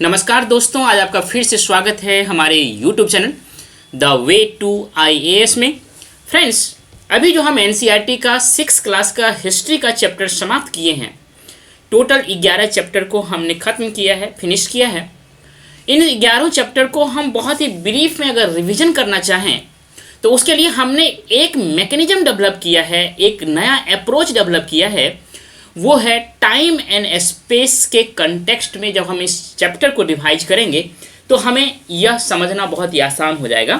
नमस्कार दोस्तों, आज आपका फिर से स्वागत है हमारे YouTube channel the way to IAS में। फ्रेंड्स, अभी जो हम NCERT का 6 क्लास का हिस्ट्री का चैप्टर समाप्त किए हैं, टोटल 11 चैप्टर को हमने ख़त्म किया है, फिनिश किया है। इन 11 चैप्टर को हम बहुत ही ब्रीफ में अगर रिवीजन करना चाहें तो उसके लिए हमने एक मैकेनिज्म डेवलप किया है, एक नया अप्रोच डेवलप किया है। वो है टाइम एंड स्पेस के कंटेक्स्ट में जब हम इस चैप्टर को रिवाइज करेंगे तो हमें यह समझना बहुत ही आसान हो जाएगा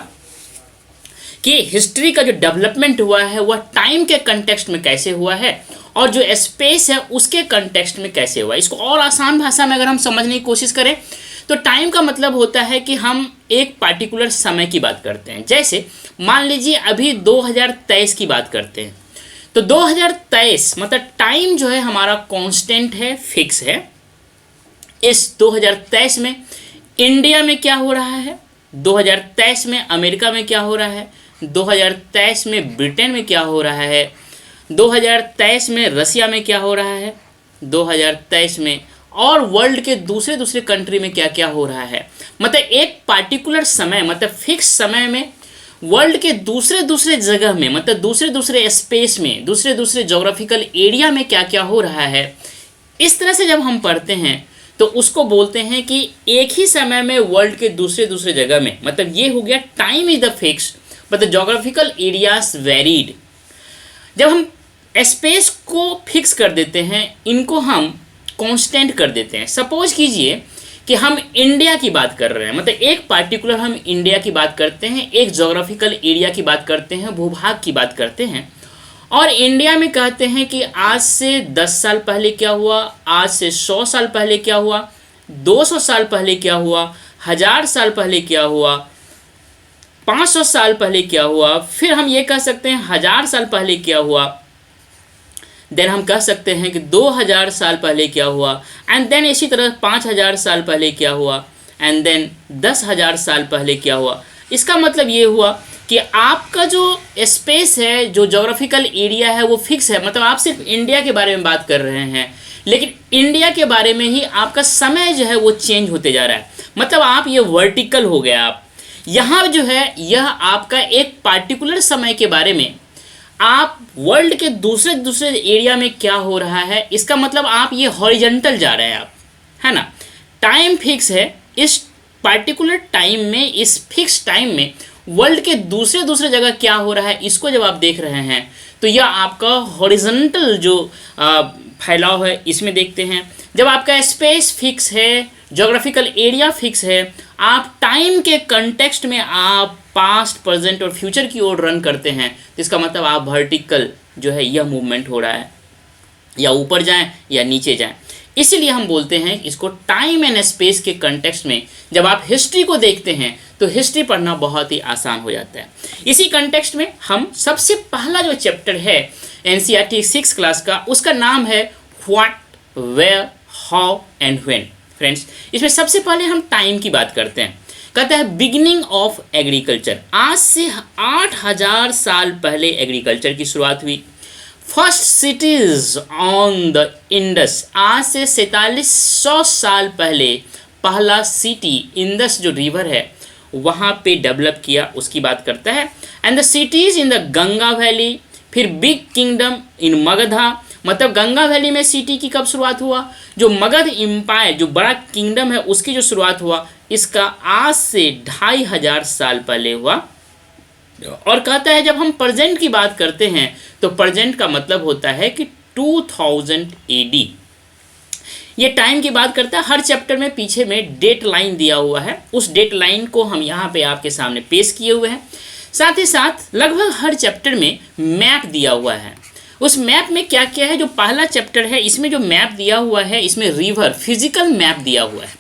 कि हिस्ट्री का जो डेवलपमेंट हुआ है वह टाइम के कंटेक्स्ट में कैसे हुआ है और जो स्पेस है उसके कंटेक्स्ट में कैसे हुआ है। इसको और आसान भाषा में अगर हम समझने की कोशिश करें तो टाइम का मतलब होता है कि हम एक पार्टिकुलर समय की बात करते हैं। जैसे मान लीजिए अभी 2023 की बात करते हैं तो 2023 मतलब टाइम जो है हमारा कांस्टेंट है, फिक्स है। इस 2023 में इंडिया में क्या हो रहा है, 2023 में अमेरिका में क्या हो रहा है, 2023 में ब्रिटेन में क्या हो रहा है, 2023 में रसिया में क्या हो रहा है, 2023 में और वर्ल्ड के दूसरे कंट्री में क्या क्या हो रहा है। मतलब एक पार्टिकुलर समय, मतलब फिक्स समय में वर्ल्ड के दूसरे जगह में, मतलब दूसरे स्पेस में, दूसरे जोग्राफिकल एरिया में क्या क्या हो रहा है। इस तरह से जब हम पढ़ते हैं तो उसको बोलते हैं कि एक ही समय में वर्ल्ड के दूसरे जगह में, मतलब ये हो गया टाइम इज द फिक्स, मतलब जोग्राफिकल एरियाज वेरीड। जब हम स्पेस को फिक्स कर देते हैं, इनको हम कांस्टेंट कर देते हैं। सपोज कीजिए कि हम इंडिया की बात कर रहे हैं, मतलब एक पार्टिकुलर हम इंडिया की बात करते हैं, एक जोग्राफिकल एरिया की बात करते हैं, भूभाग की बात करते हैं और इंडिया में कहते हैं कि आज से 10 साल पहले क्या हुआ, आज से 100 साल पहले क्या हुआ, 200 साल पहले क्या हुआ, 1000 साल पहले क्या हुआ, 500 साल पहले क्या हुआ, फिर हम ये कह सकते हैं 1000 साल पहले क्या हुआ, देन हम कह सकते हैं कि 2000 साल पहले क्या हुआ, एंड देन इसी तरह 5000 साल पहले क्या हुआ, एंड देन 10,000 साल पहले क्या हुआ। इसका मतलब ये हुआ कि आपका जो स्पेस है, जो जोग्राफिकल एरिया है वो फिक्स है, मतलब आप सिर्फ इंडिया के बारे में बात कर रहे हैं, लेकिन इंडिया के बारे में ही आपका समय जो है वो चेंज होते जा रहा है। मतलब आप ये वर्टिकल हो गया, आप यहाँ जो है यह आपका एक पार्टिकुलर समय के बारे में, आप वर्ल्ड के दूसरे एरिया में क्या हो रहा है, इसका मतलब आप ये हॉरिजॉन्टल जा रहे हैं आप, है ना। टाइम फिक्स है, इस पार्टिकुलर टाइम में, इस फिक्स टाइम में वर्ल्ड के दूसरे जगह क्या हो रहा है, इसको जब आप देख रहे हैं तो यह आपका हॉरिजॉन्टल जो फैलाव है इसमें देखते हैं। जब आपका स्पेस फिक्स है, जोग्राफिकल एरिया फिक्स है, आप टाइम के कंटेक्स्ट में आप पास्ट, प्रेजेंट और फ्यूचर की ओर रन करते हैं, तो इसका मतलब आप वर्टिकल जो है यह मूवमेंट हो रहा है, या ऊपर जाएं या नीचे जाएं। इसीलिए हम बोलते हैं इसको टाइम एंड स्पेस के कंटेक्स्ट में जब आप हिस्ट्री को देखते हैं तो हिस्ट्री पढ़ना बहुत ही आसान हो जाता है। इसी कंटेक्स्ट में हम सबसे पहला जो चैप्टर है NCERT 6 क्लास का, उसका नाम है what, where, how and when. Friends, इसमें सबसे पहले हम टाइम की बात करते हैं। कहता है बिगिनिंग ऑफ एग्रीकल्चर। आज से 8000 साल पहले एग्रीकल्चर की शुरुआत हुई। First CTs on the Indus. आज से 4300 साल पहले पहला सिटी इंडस जो रिवर है वहाँ पे डेवलप किया, उसकी बात करता है। And the cities in the Ganga valley. फिर बिग किंगडम इन मगधा, मतलब गंगा वैली में सिटी की कब शुरुआत हुआ, जो मगध एम्पायर जो बड़ा किंगडम है उसकी जो शुरुआत हुआ, इसका आज से 2500 साल पहले हुआ। और कहता है जब हम प्रेजेंट की बात करते हैं तो प्रेजेंट का मतलब होता है कि 2000 AD। ये टाइम की बात करता है। हर चैप्टर में पीछे में डेट लाइन दिया हुआ है, उस डेट लाइन को हम यहाँ पे आपके सामने पेश किए हुए हैं। साथ ही साथ लगभग हर चैप्टर में मैप दिया हुआ है। उस मैप में क्या क्या है, जो पहला चैप्टर है इसमें जो मैप दिया हुआ है, इसमें रिवर फिजिकल मैप दिया हुआ है।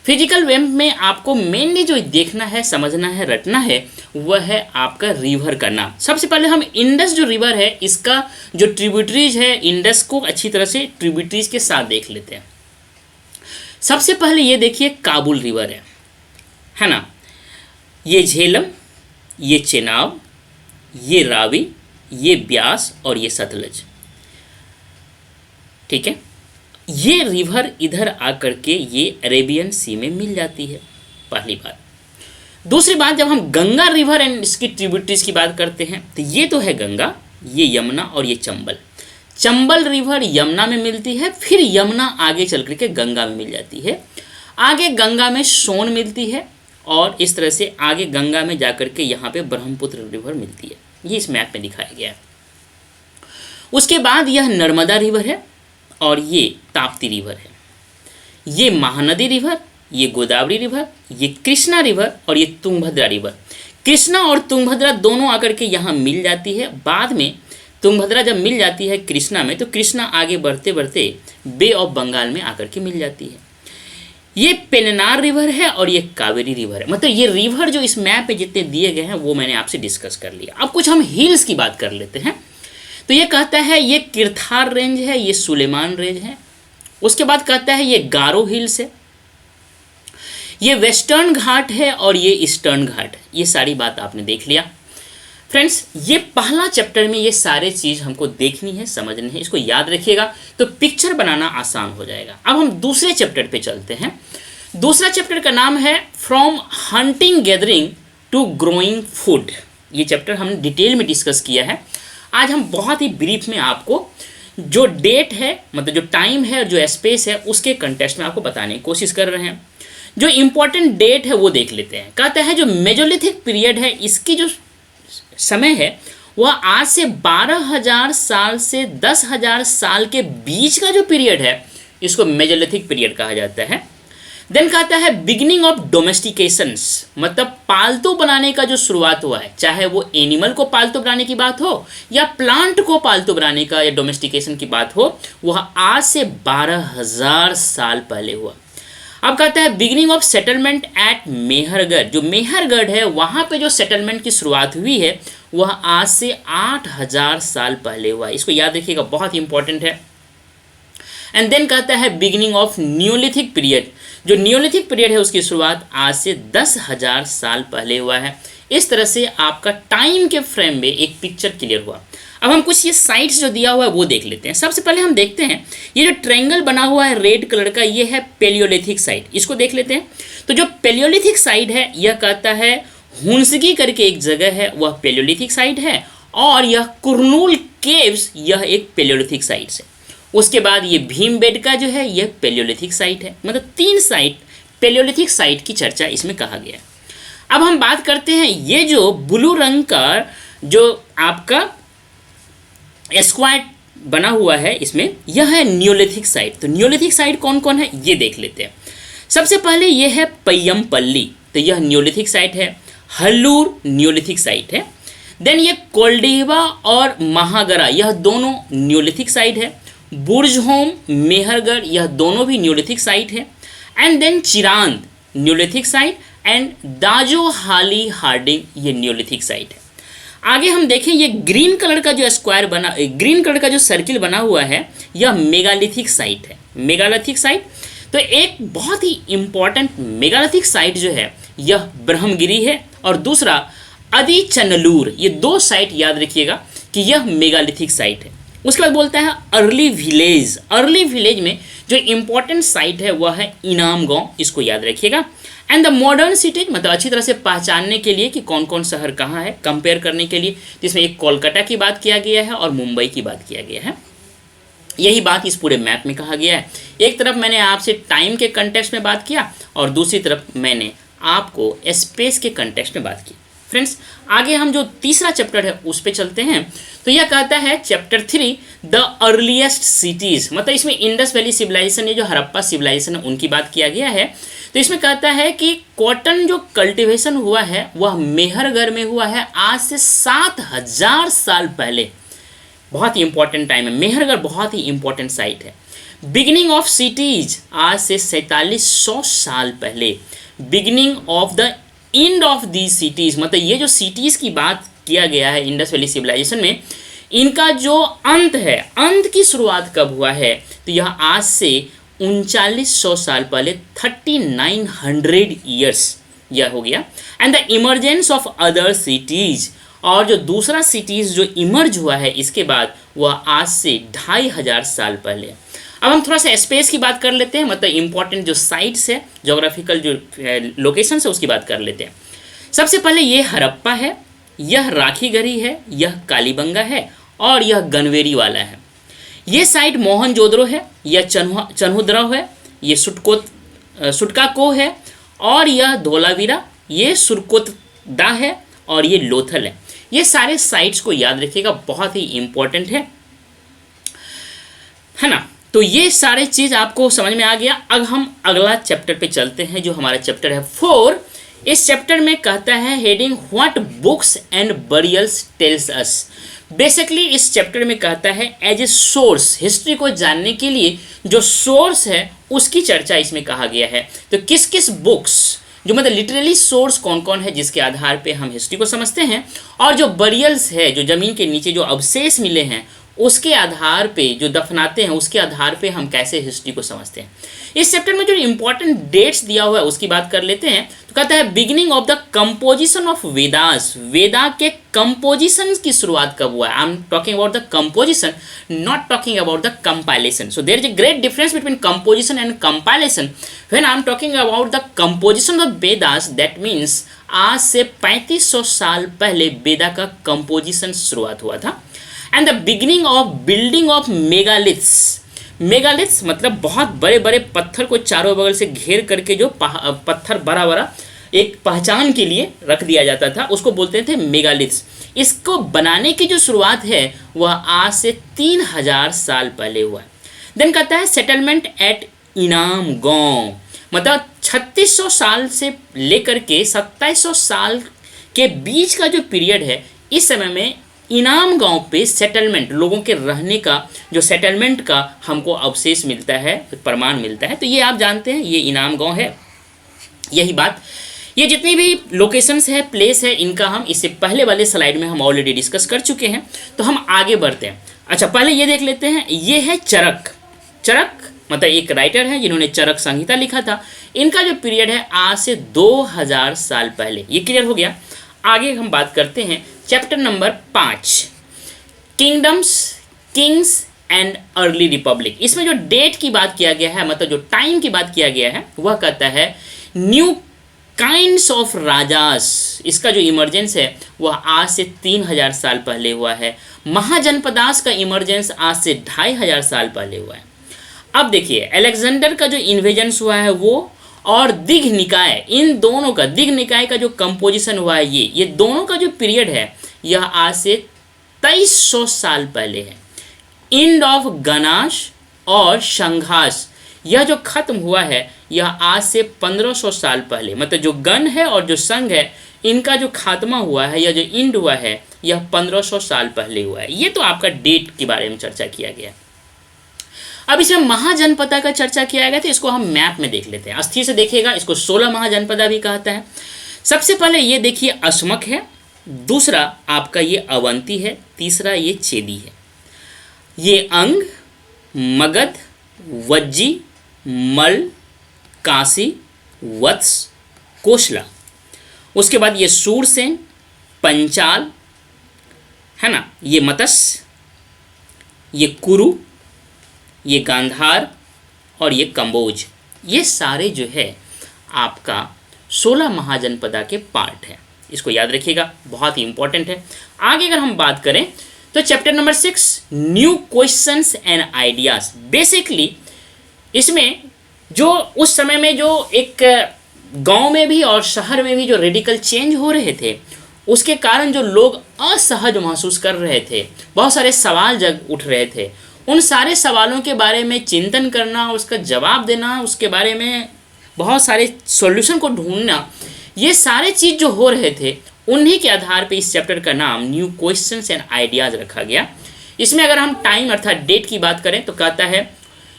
फिजिकल मैप में आपको मेनली जो देखना है, समझना है, रटना है, वह है आपका रिवर का नाम। सबसे पहले हम इंडस जो रिवर है इसका जो ट्रिब्यूटरीज है, इंडस को अच्छी तरह से ट्रिब्यूटरीज के साथ देख लेते हैं। सबसे पहले ये देखिए काबुल रिवर है ना, ये झेलम, ये चेनाब, ये रावी, ये ब्यास और ये सतलज। ठीक है, ये रिवर इधर आकर के ये अरेबियन सी में मिल जाती है, पहली बात। दूसरी बात, जब हम गंगा रिवर एंड इसकी ट्रिब्यूटरीज की बात करते हैं तो ये तो है गंगा, ये यमुना और ये चंबल। चंबल रिवर यमुना में मिलती है, फिर यमुना आगे चल करके गंगा में मिल जाती है, आगे गंगा में सोन मिलती है, और इस तरह से आगे गंगा में जाकर के यहाँ पे ब्रह्मपुत्र रिवर मिलती है। ये इस मैप में दिखाया गया है। उसके बाद यह नर्मदा रिवर है और ये ताप्ती रिवर है, ये महानदी रिवर, ये गोदावरी रिवर, ये कृष्णा रिवर और ये तुंगभद्रा रिवर। कृष्णा और तुंगभद्रा दोनों आकर के यहाँ मिल जाती है। बाद में तुंगभद्रा जब मिल जाती है कृष्णा में, तो कृष्णा आगे बढ़ते बढ़ते बे ऑफ बंगाल में आकर के मिल जाती है। ये पेन्नार रिवर है और ये कावेरी रिवर है। मतलब ये रिवर जो इस मैप पे जितने दिए गए हैं वो मैंने आपसे डिस्कस कर लिया। अब कुछ हम हिल्स की बात कर लेते हैं। तो ये कहता है ये किरथार रेंज है, ये सुलेमान रेंज है। उसके बाद कहता है ये गारो हिल्स है, ये वेस्टर्न घाट है और ये ईस्टर्न घाट है। ये सारी बात आपने देख लिया। फ्रेंड्स, ये पहला चैप्टर में ये सारे चीज़ हमको देखनी है, समझनी है, इसको याद रखिएगा तो पिक्चर बनाना आसान हो जाएगा। अब हम दूसरे चैप्टर पे चलते हैं। दूसरा चैप्टर का नाम है from hunting gathering to growing food. ये चैप्टर हमने डिटेल में डिस्कस किया है। आज हम बहुत ही ब्रीफ में आपको जो डेट है, मतलब जो टाइम है और जो स्पेस है, उसके कंटेक्स्ट में आपको बताने की कोशिश कर रहे हैं। जो इम्पोर्टेंट डेट है वो देख लेते हैं। कहता है जो मेजोलिथिक पीरियड है, इसकी जो समय है वह आज से 12,000 साल से 10,000 साल के बीच का जो पीरियड है, इसको मेजोलिथिक पीरियड कहा जाता है। देन कहता है बिगिनिंग ऑफ डोमेस्टिकेशंस, मतलब पालतू बनाने का जो शुरुआत हुआ है, चाहे वो एनिमल को पालतू बनाने की बात हो या प्लांट को पालतू बनाने का या डोमेस्टिकेशन की बात हो, वह आज से 12,000 साल पहले हुआ। अब कहता है beginning of settlement at Mehrgarh, जो मेहरगढ़ है वहाँ पे जो सेटलमेंट की शुरुआत हुई है वह आज से 8,000 साल पहले हुआ। इसको याद रखिएगा, बहुत इंपॉर्टेंट है। एंड देन कहता है बिगिनिंग ऑफ न्यूलिथिक पीरियड, जो न्यूलिथिक पीरियड है उसकी शुरुआत आज से 10,000 साल पहले हुआ है। इस तरह से आपका टाइम के फ्रेम में एक पिक्चर क्लियर हुआ। अब हम कुछ ये साइट्स जो दिया हुआ है वो देख लेते हैं। सबसे पहले हम देखते हैं ये जो ट्रायंगल बना हुआ है रेड कलर का, ये है पेलियोलिथिक साइट। इसको देख लेते हैं। तो जो पेलियोलिथिक साइट है यह कहता है हुंसगी करके एक जगह है, वह पेलियोलिथिक साइट है, और यह कुरनूल केव्स यह एक पेलियोलिथिक साइट है। उसके बाद ये भीमबेडका जो है यह पेलियोलिथिक साइट है। मतलब 3 साइट पेलियोलिथिक साइट की चर्चा इसमें कहा गया है। अब हम बात करते हैं ये जो ब्लू रंग का जो आपका स्क्वायर बना हुआ है इसमें, यह है न्यूलिथिक साइट। तो न्यूलिथिक साइट कौन कौन है ये देख लेते हैं। सबसे पहले ये है पय्यमपल्ली, तो यह न्यूलिथिक साइट है। हल्लूर न्यूलिथिक साइट है। देन ये कोल्डिवा और महागरा, यह दोनों न्यूलिथिक साइट है। बुर्जहोम, मेहरगढ़, यह दोनों भी न्यूलिथिक साइट है। And then Chirand neolithic site and Daojali Hading, ये न्यूलिथिक साइट है। आगे हम देखें ये ग्रीन कलर का जो स्क्वायर बना, ग्रीन कलर का जो सर्किल बना हुआ है, यह मेगालिथिक साइट है। मेगालिथिक साइट, तो एक बहुत ही इंपॉर्टेंट मेगालिथिक साइट जो है यह ब्रह्मगिरी है, और दूसरा अदिचनलूर। ये 2 साइट याद रखिएगा कि यह मेगालिथिक साइट है। उसके बाद बोलता है अर्ली विलेज। अर्ली विलेज में जो इंपॉर्टेंट साइट है वह है इनाम गांव, इसको याद रखिएगा। एंड द मॉडर्न सिटीज, मतलब अच्छी तरह से पहचानने के लिए कि कौन कौन शहर कहाँ है, कंपेयर करने के लिए, जिसमें एक कोलकाता की बात किया गया है और मुंबई की बात किया गया है। यही बात इस पूरे मैप में कहा गया है। एक तरफ मैंने आपसे टाइम के कंटेक्स्ट में बात किया और दूसरी तरफ मैंने आपको स्पेस के कंटेक्स्ट में बात की। फ्रेंड्स, आगे हम जो तीसरा चैप्टर है उस पे चलते हैं। तो यह कहता है चैप्टर 3 द अर्लीस्ट सिटीज़, मतलब इसमें इंडस वैली सिविलाइजेशन, ये जो हड़प्पा सिविलाइजेशन है उनकी बात किया गया है। तो इसमें कहता है कि कॉटन जो कल्टीवेशन हुआ है वह मेहरगढ़ में हुआ है आज से 7,000 साल पहले। बहुत ही इंपॉर्टेंट टाइम है। मेहरगढ़ बहुत ही इंपॉर्टेंट साइट है। बिगिनिंग ऑफ सिटीज आज से 4700 साल पहले। Beginning of the end of the cities, मतलब ये जो सिटीज की बात किया गया है इंडस वैली सिविलाइजेशन में, इनका जो अंत है, अंत की शुरुआत कब हुआ है, तो यह आज से 3900 साल पहले, 3900 ईयर्स यह हो गया। And the emergence of other cities, और जो दूसरा सिटीज जो इमर्ज हुआ है इसके बाद वह आज से 2500 साल पहले। अब हम थोड़ा सा स्पेस की बात कर लेते हैं, मतलब इंपॉर्टेंट जो साइट्स है, जोग्राफिकल जो लोकेशन है उसकी बात कर लेते हैं। सबसे पहले ये हड़प्पा है, यह राखीगढ़ी है, यह कालीबंगा है और यह गनवेरी वाला है। ये साइट मोहनजोदड़ो है, यह चन्हुद्रव है, ये सुटकाको है और यह धोलावीरा, ये सुरकोतदा है और ये लोथल है। ये सारे साइट्स को याद रखिएगा, बहुत ही इंपॉर्टेंट है ना। तो ये सारे चीज़ आपको समझ में आ गया। अब हम अगला चैप्टर पे चलते हैं, जो हमारा चैप्टर है 4। इस चैप्टर में कहता है heading what books and burials tells us. Basically इस चैप्टर में कहता है एज ए सोर्स, हिस्ट्री को जानने के लिए जो सोर्स है उसकी चर्चा इसमें कहा गया है। तो किस किस बुक्स, जो मतलब लिटरली सोर्स कौन कौन है जिसके आधार पे हम हिस्ट्री को समझते हैं, और जो बरियल्स है, जो ज़मीन के नीचे जो अवशेष मिले हैं उसके आधार पे, जो दफनाते हैं उसके आधार पे हम कैसे हिस्ट्री को समझते हैं। इस चैप्टर में जो इंपॉर्टेंट डेट्स दिया हुआ है उसकी बात कर लेते हैं। तो कहता है beginning of the composition of Vedas, Veda के कंपोजिशन की शुरुआत कब हुआ है। I am talking about the composition, not talking about the compilation. So there is a great difference between composition and compilation. When I am talking about the composition of Vedas, that means आज से 3500 साल पहले वेदा का composition शुरुआत हुआ था। And the beginning of building of megaliths, megaliths मतलब बहुत बड़े बड़े पत्थर को चारों बगल से घेर करके जो पत्थर बड़ा बड़ा एक पहचान के लिए रख दिया जाता था, उसको बोलते थे मेगालिथ्स। इसको बनाने की जो शुरुआत है वह आज से 3000 साल पहले हुआ है। देन कहता है सेटलमेंट एट इनाम गांव, मतलब 3600 साल से लेकर के 2700 साल के बीच का जो पीरियड है, इस समय में इनाम गांव पे सेटलमेंट, लोगों के रहने का जो सेटलमेंट का हमको अवशेष मिलता है, प्रमाण मिलता है। तो ये आप जानते हैं, ये इनाम गांव है। यही बात, ये जितनी भी लोकेशंस है, प्लेस है, इनका हम इससे पहले वाले स्लाइड में हम ऑलरेडी डिस्कस कर चुके हैं। तो हम आगे बढ़ते हैं। अच्छा, पहले ये देख लेते हैं, ये है चरक। चरक मतलब एक राइटर है जिन्होंने चरक संहिता लिखा था। इनका जो पीरियड है आज से 2000 साल पहले। ये क्लियर हो गया। आगे हम बात करते हैं chapter number 5, kingdoms, Kings and early Republic. इसमें जो डेट की बात किया गया है, मतलब जो टाइम की बात किया गया है, वह कहता है न्यू काइंड्स ऑफ राजास। इसका जो इमर्जेंस है वह आज से 3000 साल पहले हुआ है। महाजनपदास का इमर्जेंस आज से 2500 साल पहले हुआ है। अब देखिए, अलेक्जेंडर का जो इन्वेजन्स हुआ है वो, और दिघ निकाय, इन दोनों का, दिघ निकाय का जो कंपोजिशन हुआ है, ये दोनों का जो पीरियड है यह आज से 2300 साल पहले है। इंड ऑफ गनाश और संघास, यह जो खत्म हुआ है यह आज से 1500 साल पहले, मतलब जो गण है और जो संघ है इनका जो खात्मा हुआ है या जो इंड हुआ है यह 1500 साल पहले हुआ है। ये तो आपका डेट के बारे में चर्चा किया गया। अब इसमें महाजनपदा का चर्चा किया गया था, इसको हम मैप में देख लेते हैं। अस्थिर से देखिएगा, इसको 16 महाजनपदा भी कहता है। सबसे पहले ये देखिए अशमक है, दूसरा आपका ये अवंती है, तीसरा ये चेदी है, ये अंग, मगध, वज्जी, मल, काशी, वत्स, कोशला। उसके बाद ये सूरसेन, पंचाल है ना, ये मत्स्य, ये कुरु, ये गांधार और ये कंबोज। ये सारे जो है आपका 16 महाजनपदा के पार्ट है। इसको याद रखिएगा, बहुत ही इंपॉर्टेंट है। आगे अगर हम बात करें तो chapter number 6, new questions and ideas. Basically इसमें जो उस समय में जो एक गांव में भी और शहर में भी जो रेडिकल चेंज हो रहे थे, उसके कारण जो लोग असहज महसूस कर रहे थे, बहुत सारे सवाल जग उठ रहे थे, उन सारे सवालों के बारे में चिंतन करना, उसका जवाब देना, उसके बारे में बहुत सारे सॉल्यूशन को ढूंढना, ये सारे चीज़ जो हो रहे थे उन्हीं के आधार पे इस चैप्टर का नाम न्यू क्वेश्चंस एंड आइडियाज़ रखा गया। इसमें अगर हम टाइम अर्थात डेट की बात करें तो कहता है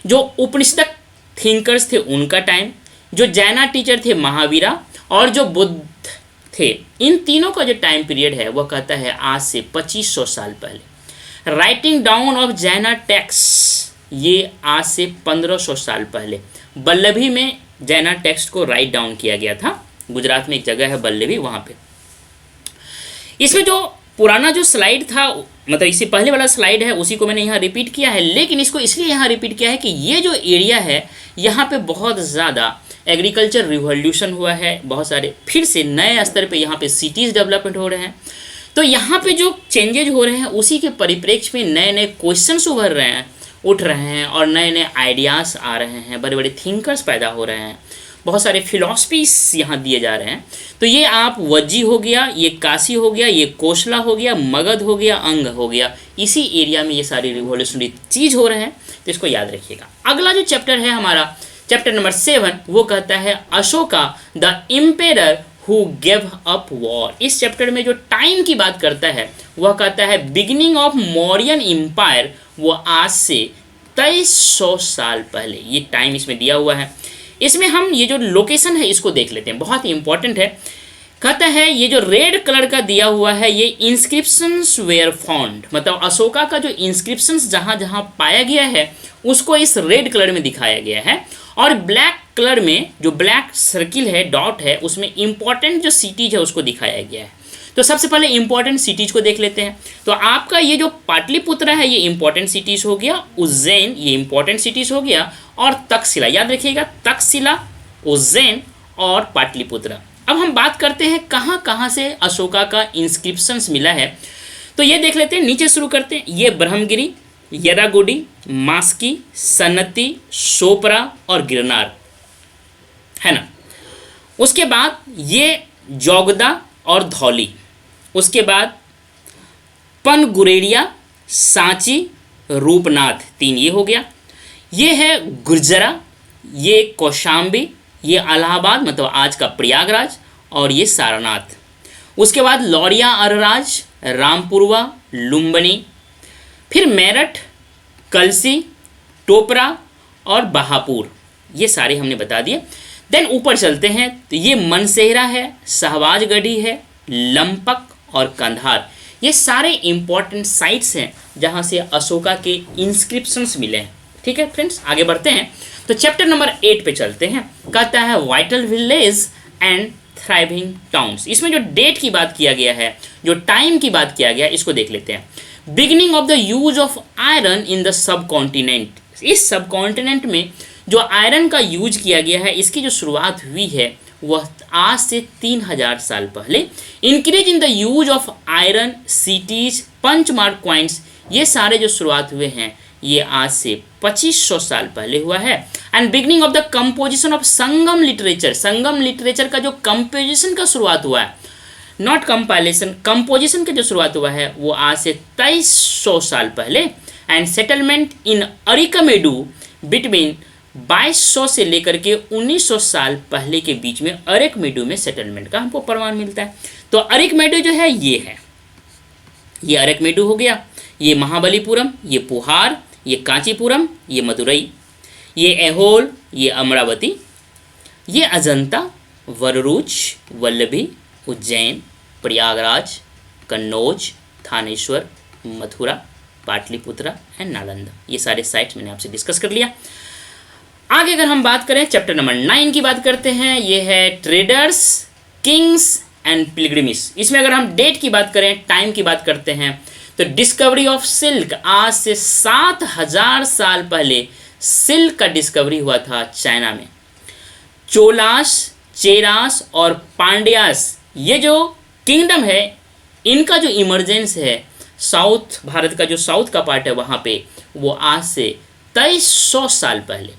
जो उपनिषदक थिंकर्स थे उनका टाइम, जो जैना टीचर थे महावीरा, और जो बुद्ध थे, इन तीनों का जो टाइम पीरियड है वह कहता है आज से 2500 साल पहले। राइटिंग डाउन ऑफ जैना टेक्स्ट, ये आज से 1500 साल पहले बल्लभी में जैना टेक्स्ट को राइट डाउन किया गया था। गुजरात में एक जगह है बल्लभी, वहाँ पे। इसमें जो पुराना जो स्लाइड था, मतलब इससे पहले वाला स्लाइड है उसी को मैंने यहाँ रिपीट किया है, लेकिन इसको इसलिए यहाँ रिपीट किया है कि ये जो एरिया है यहाँ पे बहुत ज़्यादा एग्रीकल्चर रिवॉल्यूशन हुआ है, बहुत सारे फिर से नए स्तर पे यहाँ पे सिटीज़ डेवलपमेंट हो रहे हैं। तो यहाँ पे जो चेंजेज हो रहे हैं उसी के परिप्रेक्ष्य में नए नए क्वेश्चंस उठ रहे हैं और नए नए आइडियाज़ आ रहे हैं, बड़े बड़े थिंकर्स पैदा हो रहे हैं, बहुत सारे फिलॉसफीज यहाँ दिए जा रहे हैं। तो ये आप वज्जी हो गया, ये काशी हो गया, ये कोशला हो गया, मगध हो गया, अंग हो गया, इसी एरिया में ये सारी रिवॉल्यूशनरी चीज़ हो रहे हैं, तो इसको याद रखिएगा। अगला जो चैप्टर है हमारा चैप्टर नंबर 7, वो कहता है Ashoka the emperor who gave up war. इस चैप्टर में जो टाइम की बात करता है वह कहता है बिगिनिंग ऑफ मौर्यन एम्पायर, वो आज से 2300 साल पहले, ये टाइम इसमें दिया हुआ है। इसमें हम ये जो लोकेशन है इसको देख लेते हैं, बहुत ही इंपॉर्टेंट है। कहता है ये जो रेड कलर का दिया हुआ है ये इंस्क्रिप्शंस वेयर फाउंड, मतलब अशोका का जो इंस्क्रिप्शंस जहाँ जहाँ पाया गया है उसको इस रेड कलर में दिखाया गया है, और ब्लैक कलर में जो ब्लैक सर्किल है, डॉट है, उसमें इंपॉर्टेंट जो सिटीज है उसको दिखाया गया है। तो सबसे पहले इंपॉर्टेंट सिटीज को देख लेते हैं। तो आपका ये जो पाटलिपुत्र है ये इंपॉर्टेंट सिटीज हो गया, उज्जैन ये इंपॉर्टेंट सिटीज हो गया, और तक्षशिला, याद रखिएगा तक्षशिला, उज्जैन और पाटलिपुत्र। अब हम बात करते हैं कहाँ कहाँ से अशोका का इंस्क्रिप्शंस मिला है, तो ये देख लेते हैं। नीचे शुरू करते हैं, ये ब्रह्मगिरी, येरागुडी, मास्की, सन्नति, सोपरा और गिरनार है ना। उसके बाद ये जोगदा और धौली, उसके बाद पनगुरेरिया, सांची, रूपनाथ, 3 ये हो गया। ये है गुर्जरा, ये कौशाम्बी, ये इलाहाबाद मतलब आज का प्रयागराज, और ये सारनाथ। उसके बाद लौरिया अरराज, रामपुरवा, लुम्बनी, फिर मेरठ, कलसी, टोपरा और बहापुर, ये सारे हमने बता दिए। देन ऊपर चलते हैं तो ये मनसेहरा है, शहबाजगढ़ी है, लंपक और कंधार, ये सारे इंपॉर्टेंट साइट्स हैं जहाँ से अशोका के इंस्क्रिप्शंस मिले हैं। ठीक है फ्रेंड्स, आगे बढ़ते हैं तो चैप्टर नंबर 8 पे चलते हैं। कहता है vital village and thriving towns. इसमें जो डेट की बात किया गया है, जो टाइम की बात किया गया है, इसको देख लेते हैं। Beginning of the use of iron in the sub continent. इस सब कॉन्टिनेंट में जो आयरन का यूज किया गया है इसकी जो शुरुआत हुई है वह आज से 3000 साल पहले। Increase in the use of iron, cities, punch mark coins, ये सारे जो शुरुआत हुए हैं ये आज से 2500 साल पहले हुआ है। And beginning of the composition of Sangam literature, Sangam literature का जो कंपोजिशन का शुरुआत हुआ है, नॉट कंपाइलेशन, कंपोजिशन का जो शुरुआत हुआ है वो आज से 2300 साल पहले। एंड सेटलमेंट इन अरिकमेडू बिटवीन 2200 से लेकर के 1900 साल पहले के बीच में अरिकमेडू में सेटलमेंट का हमको प्रमाण मिलता है। तो अरिकमेडू जो है ये अरिकमेडू हो गया, ये महाबलीपुरम, ये पुहार, ये कांचीपुरम, ये मदुरई, ये ऐहोल, ये अमरावती, ये अजंता, वररुच, वल्लभी, उज्जैन, प्रयागराज, कन्नौज, थानेश्वर, मथुरा, पाटलिपुत्रा एंड नालंदा, ये सारे साइट्स मैंने आपसे डिस्कस कर लिया। आगे अगर हम बात करें चैप्टर नंबर 9 की बात करते हैं, ये है ट्रेडर्स, किंग्स एंड पिलग्रिम्स। इसमें अगर हम डेट की बात करें, टाइम की बात करते हैं, तो डिस्कवरी ऑफ सिल्क, आज से 7000 साल पहले सिल्क का डिस्कवरी हुआ था चाइना में। चोलास, चेरास और पांड्यास, ये जो किंगडम है इनका जो इमरजेंस है साउथ, भारत का जो साउथ का पार्ट है वहाँ पे, वो आज से 2300 साल पहले।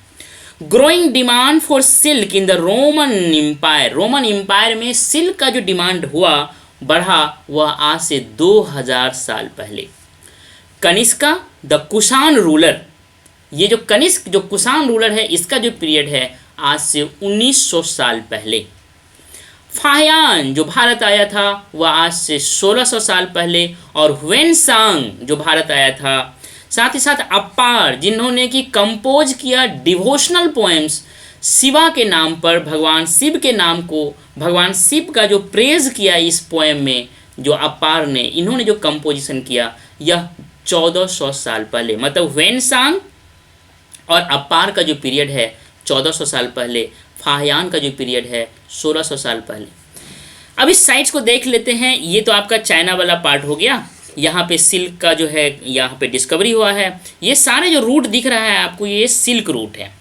Growing demand for silk in the Roman empire, Roman empire में सिल्क का जो डिमांड हुआ बढ़ा वह आज से 2000 साल पहले। कनिष्का द कुषाण रूलर, ये जो कनिष्क जो कुषाण रूलर है इसका जो पीरियड है आज से 1900 साल पहले। फाहियान जो भारत आया था वह आज से 1600 साल पहले, और ह्वेनसांग जो भारत आया था, साथ ही साथ अप्पार जिन्होंने कि कंपोज किया डिवोशनल पोएम्स शिवा के नाम पर, भगवान शिव के नाम को, भगवान शिव का जो प्रेज किया इस पोएम में, जो अप्पार ने, इन्होंने जो कंपोजिशन किया यह 1400 साल पहले, मतलब ह्वेनसांग और अप्पार का जो पीरियड है 1400 साल पहले, फाहियान का जो पीरियड है 1600 साल पहले। अब इस साइट्स को देख लेते हैं। ये तो आपका चाइना वाला पार्ट हो गया। यहाँ पे सिल्क का जो है यहाँ पे डिस्कवरी हुआ है। ये सारे जो रूट दिख रहा है आपको, ये सिल्क रूट है।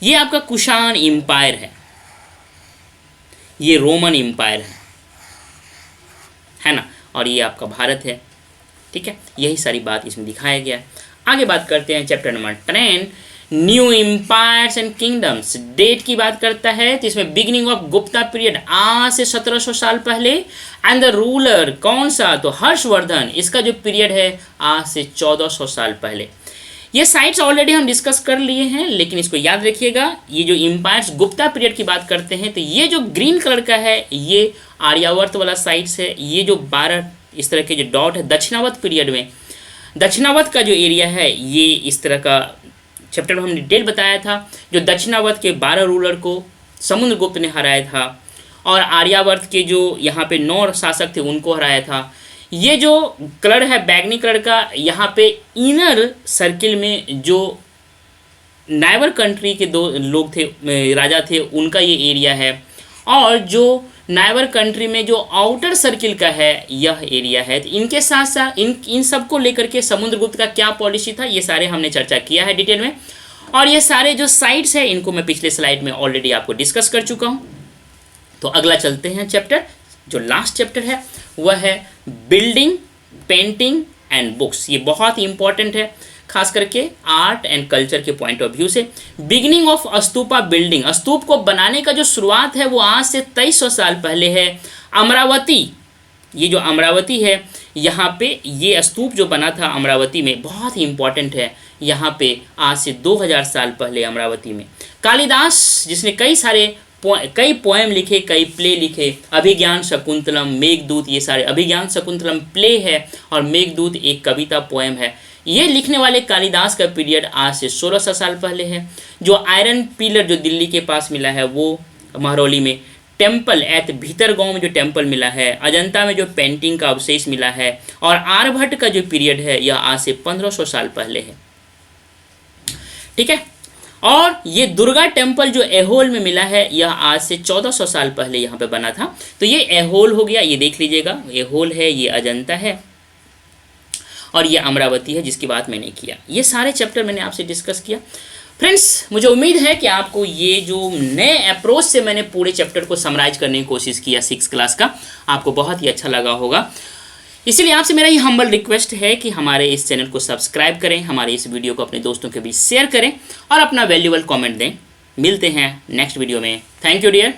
ये आपका कुषाण एम्पायर ये रोमन एम्पायर है ना, और ये आपका भारत है। ठीक है, यही सारी बात इसमें दिखाया गया है। आगे बात करते हैं chapter number 10, new empires and kingdoms. Date की बात करता है तो इसमें बिगिनिंग ऑफ गुप्ता पीरियड आज से 1700 साल पहले, एंड द रूलर कौन सा, तो हर्षवर्धन। इसका जो पीरियड है आज से 1400 साल पहले। ये साइट्स ऑलरेडी हम डिस्कस कर लिए हैं, लेकिन इसको याद रखिएगा। ये जो एम्पायर्स गुप्ता पीरियड की बात करते हैं तो ये जो ग्रीन कलर का है ये आर्यावर्त वाला साइट्स है। ये जो 12 इस तरह के जो डॉट है दक्षिणावर्त पीरियड में, दक्षिणावर्त का जो एरिया है ये इस तरह का चैप्टर में हमने डिटेल बताया था। जो दक्षिणावर्त के 12 रूलर को समुद्रगुप्त ने हराया था, और आर्यावर्त के जो यहाँ पे 9 शासक थे उनको हराया था। ये जो कलर है बैगनी कलर का, यहाँ पे इनर सर्किल में जो नाइबर कंट्री के 2 लोग थे, राजा थे, उनका ये एरिया है। और जो नाइबर कंट्री में जो आउटर सर्किल का है यह एरिया है। तो इनके साथ साथ इन सब को लेकर के समुद्रगुप्त का क्या पॉलिसी था, ये सारे हमने चर्चा किया है डिटेल में। और ये सारे जो साइट्स है इनको मैं पिछले स्लाइड में ऑलरेडी आपको डिस्कस कर चुका हूँ। तो अगला चलते हैं चैप्टर, जो लास्ट चैप्टर है वह है बिल्डिंग, पेंटिंग एंड बुक्स। ये बहुत ही इंपॉर्टेंट है, खास करके आर्ट एंड कल्चर के पॉइंट ऑफ व्यू से। बिगिनिंग ऑफ स्तूपा बिल्डिंग, स्तूप को बनाने का जो शुरुआत है वो आज से 2300 साल पहले है। अमरावती, ये जो अमरावती है यहाँ पे ये स्तूप जो बना था अमरावती में बहुत ही इंपॉर्टेंट है। यहाँ पे आज से 2000 साल पहले अमरावती में कालिदास, जिसने कई पोएम लिखे, कई प्ले लिखे, अभिज्ञान शकुंतलम, मेघदूत, ये सारे। अभिज्ञान शकुंतलम प्ले है और मेघदूत एक कविता पोएम है। ये लिखने वाले कालिदास का पीरियड आज से 1600 साल पहले है। जो आयरन पिलर जो दिल्ली के पास मिला है वो महरौली में, टेम्पल एट भीतरगांव में जो टेम्पल मिला है, अजंता में जो पेंटिंग का अवशेष मिला है, और आर्यभट्ट का जो पीरियड है यह आज से 1500 साल पहले है। ठीक है, और ये दुर्गा टेम्पल जो ऐहोल में मिला है यह आज से 1400 साल पहले यहाँ पे बना था। तो ये ऐहोल हो गया, ये देख लीजिएगा, ऐहोल है, ये अजंता है, और ये अमरावती है जिसकी बात मैंने किया। ये सारे चैप्टर मैंने आपसे डिस्कस किया। फ्रेंड्स, मुझे उम्मीद है कि आपको ये जो नए अप्रोच से मैंने पूरे चैप्टर को समराइज करने की कोशिश किया 6 क्लास का, आपको बहुत ही अच्छा लगा होगा। इसलिए आपसे मेरा ये हम्बल रिक्वेस्ट है कि हमारे इस चैनल को सब्सक्राइब करें, हमारे इस वीडियो को अपने दोस्तों के बीच शेयर करें और अपना वैल्यूएबल कमेंट दें। मिलते हैं नेक्स्ट वीडियो में। Thank you dear.